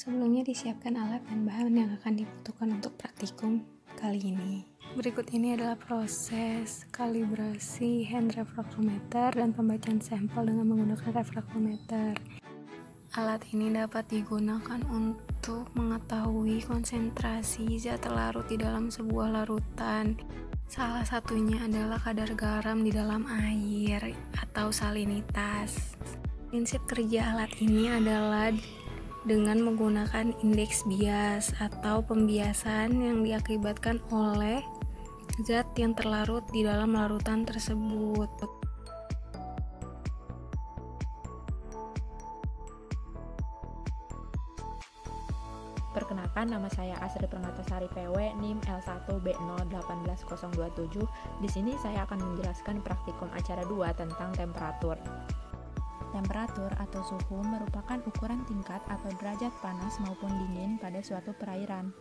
Sebelumnya disiapkan alat dan bahan yang akan dibutuhkan untuk praktikum kali ini. Berikut ini adalah proses kalibrasi hand refraktometer dan pembacaan sampel dengan menggunakan refraktometer. Alat ini dapat digunakan untuk mengetahui konsentrasi zat larut di dalam sebuah larutan. Salah satunya adalah kadar garam di dalam air atau salinitas. Prinsip kerja alat ini adalah dengan menggunakan indeks bias atau pembiasan yang diakibatkan oleh zat yang terlarut di dalam larutan tersebut. Perkenalkan, nama saya Asri Permatasari PW, NIM L1B018027. Di sini saya akan menjelaskan praktikum acara 2 tentang temperatur. Temperatur atau suhu merupakan ukuran tingkat atau derajat panas maupun dingin pada suatu perairan.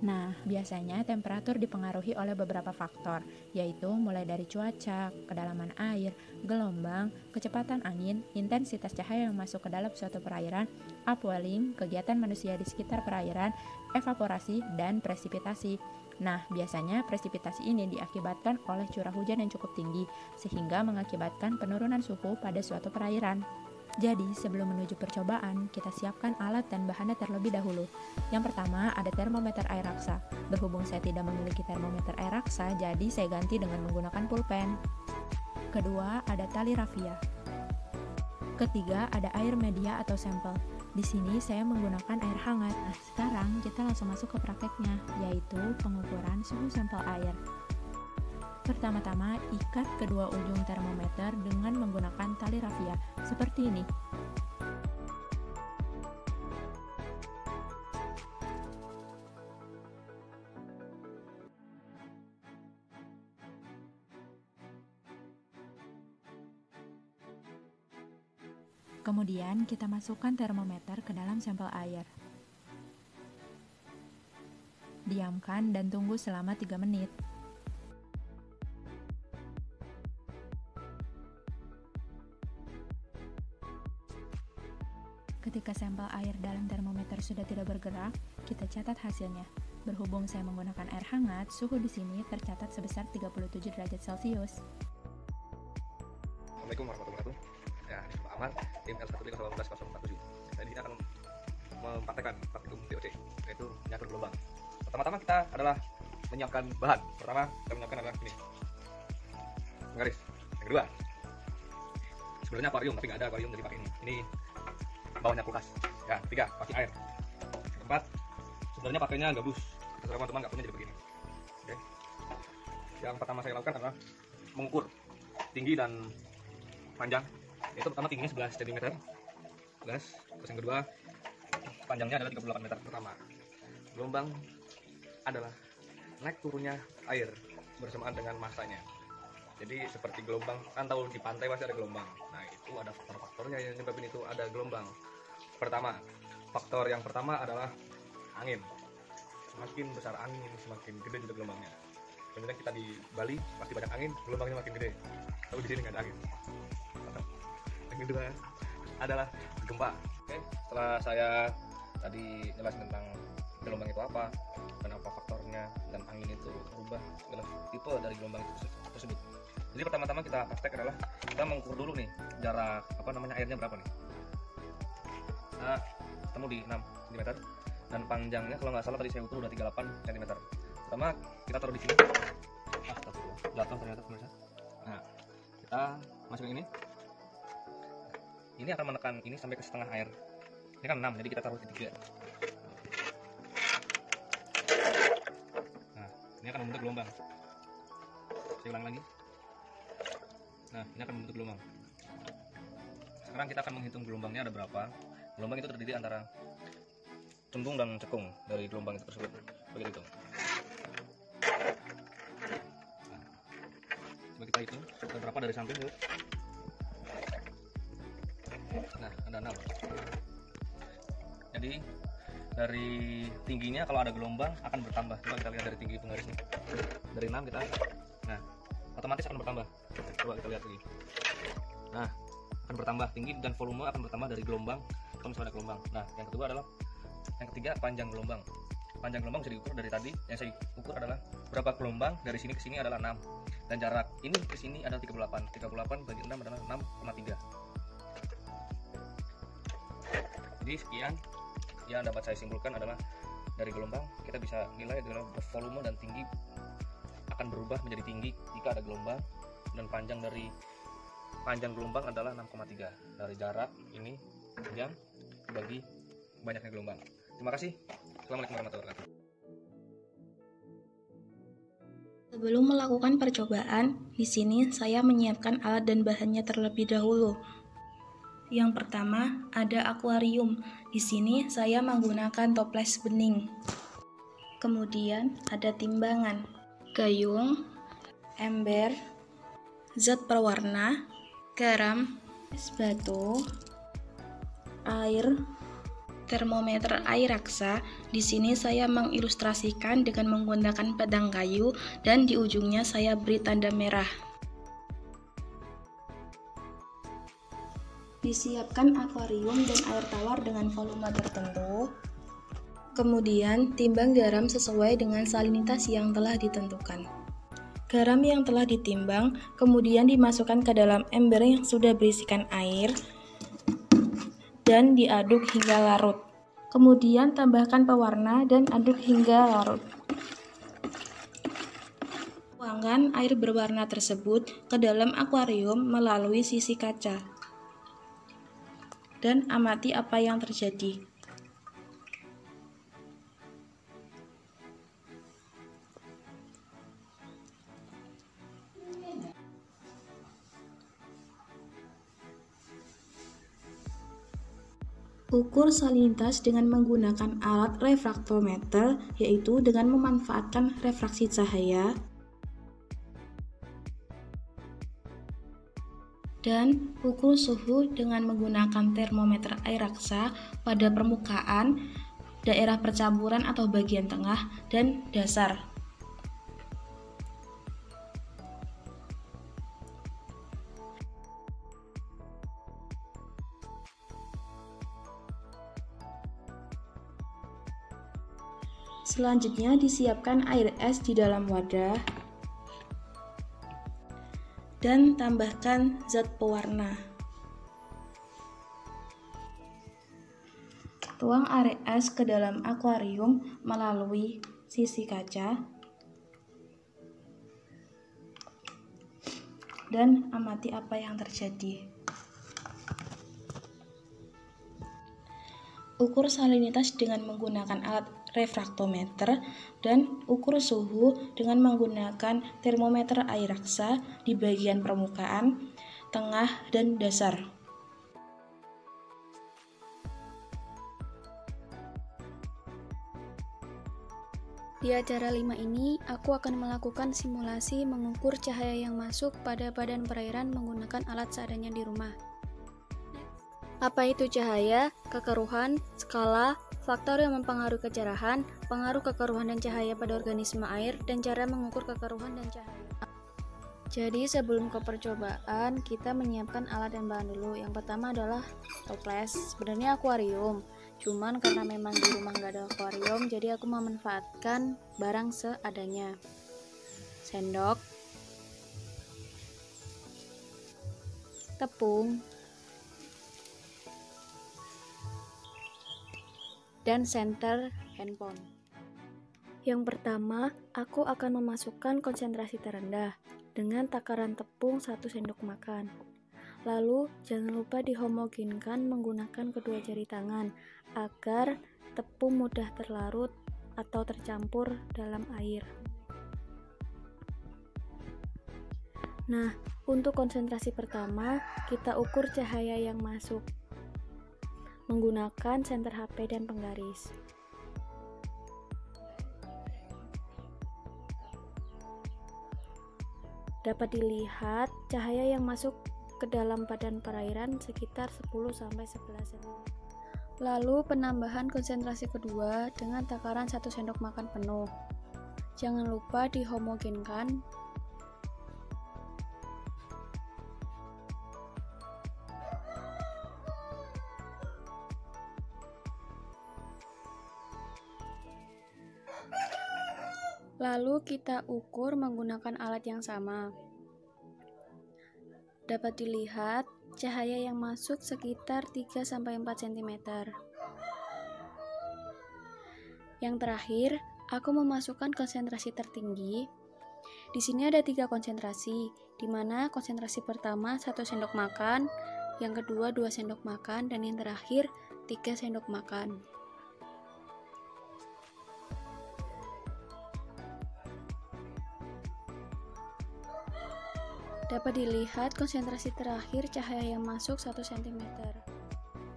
Nah, biasanya temperatur dipengaruhi oleh beberapa faktor, yaitu mulai dari cuaca, kedalaman air, gelombang, kecepatan angin, intensitas cahaya yang masuk ke dalam suatu perairan, upwelling, kegiatan manusia di sekitar perairan, evaporasi, dan presipitasi. Nah, biasanya presipitasi ini diakibatkan oleh curah hujan yang cukup tinggi, sehingga mengakibatkan penurunan suhu pada suatu perairan. Jadi, sebelum menuju percobaan, kita siapkan alat dan bahannya terlebih dahulu. Yang pertama, ada termometer air raksa. Berhubung saya tidak memiliki termometer air raksa, jadi saya ganti dengan menggunakan pulpen. Kedua, ada tali rafia. Ketiga, ada air media atau sampel. Di sini saya menggunakan air hangat. Nah, sekarang kita langsung masuk ke prakteknya, yaitu pengukuran suhu sampel air. Pertama-tama, ikat kedua ujung termometer dengan menggunakan tali rafia, seperti ini. Kemudian, kita masukkan termometer ke dalam sampel air. Diamkan dan tunggu selama 3 menit. Ketika sampel air dalam termometer sudah tidak bergerak, kita catat hasilnya. Berhubung saya menggunakan air hangat, suhu di sini tercatat sebesar 37 derajat Celcius. Assalamualaikum warahmatullahi wabarakatuh. Ya, Pak Ahmad, tim L1B018047. Saya di sini akan mempraktekkan praktikum DOC, yaitu mengatur gelombang. Pertama-tama kita adalah menyiapkan bahan. Pertama, kita menyiapkan adalah ini, penggaris. Yang kedua, sebenarnya akuarium, tapi nggak ada akuarium, jadi pakai ini. Ini bawahnya kulkas. Ya, ketiga, pakai air. Yang keempat, sebenarnya pakainya gabus. Terserah teman-teman nggak punya jadi begini. Oke. Yang pertama saya lakukan adalah mengukur tinggi dan panjang. Yaitu pertama tingginya 11 cm. 11. Terus yang kedua, panjangnya adalah 38 meter. Pertama, gelombang adalah naik turunnya air bersamaan dengan masanya. Jadi seperti gelombang, kan tahu di pantai pasti ada gelombang. Nah, itu ada faktor-faktornya yang menyebabkan itu ada gelombang. Pertama, faktor yang pertama adalah angin. Semakin besar angin, semakin gede juga gelombangnya. Kemudian kita di Bali pasti banyak angin, gelombangnya makin gede. Tapi di sini nggak ada angin. Yang kedua adalah gempa. Oke, setelah saya tadi jelasin tentang gelombang itu apa dan apa faktornya dan angin itu berubah segala tipe dari gelombang itu tersebut. Jadi pertama-tama kita praktek adalah kita mengukur dulu nih jarak airnya berapa nih. Nah, ketemu di 6 cm dan panjangnya kalau nggak salah tadi saya ukur udah 38 cm. Pertama kita taruh di sini. Jatuh ternyata pemirsa. Nah, kita masukin ini. Ini akan menekan ini sampai ke setengah air. Ini kan 6, jadi kita taruh di 3. Nah, ini akan membentuk gelombang. Saya ulang lagi. Nah, ini akan membentuk gelombang. Sekarang kita akan menghitung gelombangnya ada berapa. Gelombang itu terdiri antara cembung dan cekung dari gelombang itu tersebut. Begitu. Nah, coba kita hitung ada berapa dari samping tuh. Nah, ada 6. Jadi dari tingginya kalau ada gelombang akan bertambah. Coba kita lihat dari tinggi penggarisnya. Dari 6 kita. Nah, otomatis akan bertambah. Coba kita lihat lagi. Nah, akan bertambah tinggi dan volume akan bertambah dari gelombang kalau misalnya ada gelombang. Nah, yang kedua adalah Yang ketiga, panjang gelombang. Panjang gelombang bisa diukur dari tadi. Yang saya ukur adalah berapa gelombang dari sini ke sini adalah 6. Dan jarak ini ke sini adalah 38. 38 bagi 6 adalah 6,3. Jadi sekian yang dapat saya simpulkan adalah dari gelombang kita bisa nilai adalah volume dan tinggi akan berubah menjadi tinggi jika ada gelombang, dan panjang gelombang adalah 6,3 dari jarak ini yang bagi banyaknya gelombang. Terima kasih. Assalamualaikum warahmatullahi wabarakatuh. Sebelum melakukan percobaan, di sini saya menyiapkan alat dan bahannya terlebih dahulu. Yang pertama, ada akuarium. Di sini saya menggunakan toples bening. Kemudian ada timbangan, gayung, ember, zat pewarna, garam, es batu, air, termometer air raksa. Di sini saya mengilustrasikan dengan menggunakan pedang kayu dan di ujungnya saya beri tanda merah. Disiapkan akuarium dan air tawar dengan volume tertentu. Kemudian timbang garam sesuai dengan salinitas yang telah ditentukan. Garam yang telah ditimbang kemudian dimasukkan ke dalam ember yang sudah berisikan air dan diaduk hingga larut. Kemudian tambahkan pewarna dan aduk hingga larut. Tuangkan air berwarna tersebut ke dalam akuarium melalui sisi kaca dan amati apa yang terjadi. Ukur salinitas dengan menggunakan alat refraktometer, yaitu dengan memanfaatkan refraksi cahaya, dan ukur suhu dengan menggunakan termometer air raksa pada permukaan, daerah percampuran atau bagian tengah, dan dasar. Selanjutnya disiapkan air es di dalam wadah dan tambahkan zat pewarna. Tuang air es ke dalam akuarium melalui sisi kaca dan amati apa yang terjadi. Ukur salinitas dengan menggunakan alat refraktometer dan ukur suhu dengan menggunakan termometer air raksa di bagian permukaan, tengah, dan dasar. Di acara 5 ini, aku akan melakukan simulasi mengukur cahaya yang masuk pada badan perairan menggunakan alat seadanya di rumah. Apa itu cahaya, kekeruhan, skala, faktor yang mempengaruhi kecerahan, pengaruh kekeruhan dan cahaya pada organisme air, dan cara mengukur kekeruhan dan cahaya. Jadi sebelum ke percobaan, kita menyiapkan alat dan bahan dulu. Yang pertama adalah toples, sebenarnya akuarium. Cuman karena memang di rumah nggak ada akuarium, jadi aku memanfaatkan barang seadanya. Sendok, tepung, dan senter handphone. Yang pertama, aku akan memasukkan konsentrasi terendah dengan takaran tepung 1 sendok makan. Lalu, jangan lupa dihomogenkan menggunakan kedua jari tangan agar tepung mudah terlarut atau tercampur dalam air. Nah, untuk konsentrasi pertama, kita ukur cahaya yang masuk menggunakan senter HP dan penggaris. Dapat dilihat cahaya yang masuk ke dalam badan perairan sekitar 10-11 cm. Lalu penambahan konsentrasi kedua dengan takaran 1 sendok makan penuh. Jangan lupa dihomogenkan Lalu kita ukur menggunakan alat yang sama. Dapat dilihat cahaya yang masuk sekitar 3-4 cm. Yang terakhir, aku memasukkan konsentrasi tertinggi. Di sini ada 3 konsentrasi, di mana konsentrasi pertama 1 sendok makan, yang kedua 2 sendok makan, dan yang terakhir 3 sendok makan. Dapat dilihat konsentrasi terakhir cahaya yang masuk 1 cm.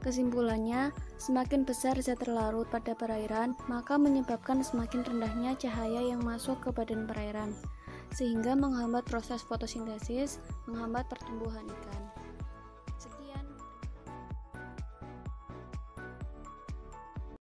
Kesimpulannya, semakin besar zat terlarut pada perairan, maka menyebabkan semakin rendahnya cahaya yang masuk ke badan perairan, sehingga menghambat proses fotosintesis, menghambat pertumbuhan ikan.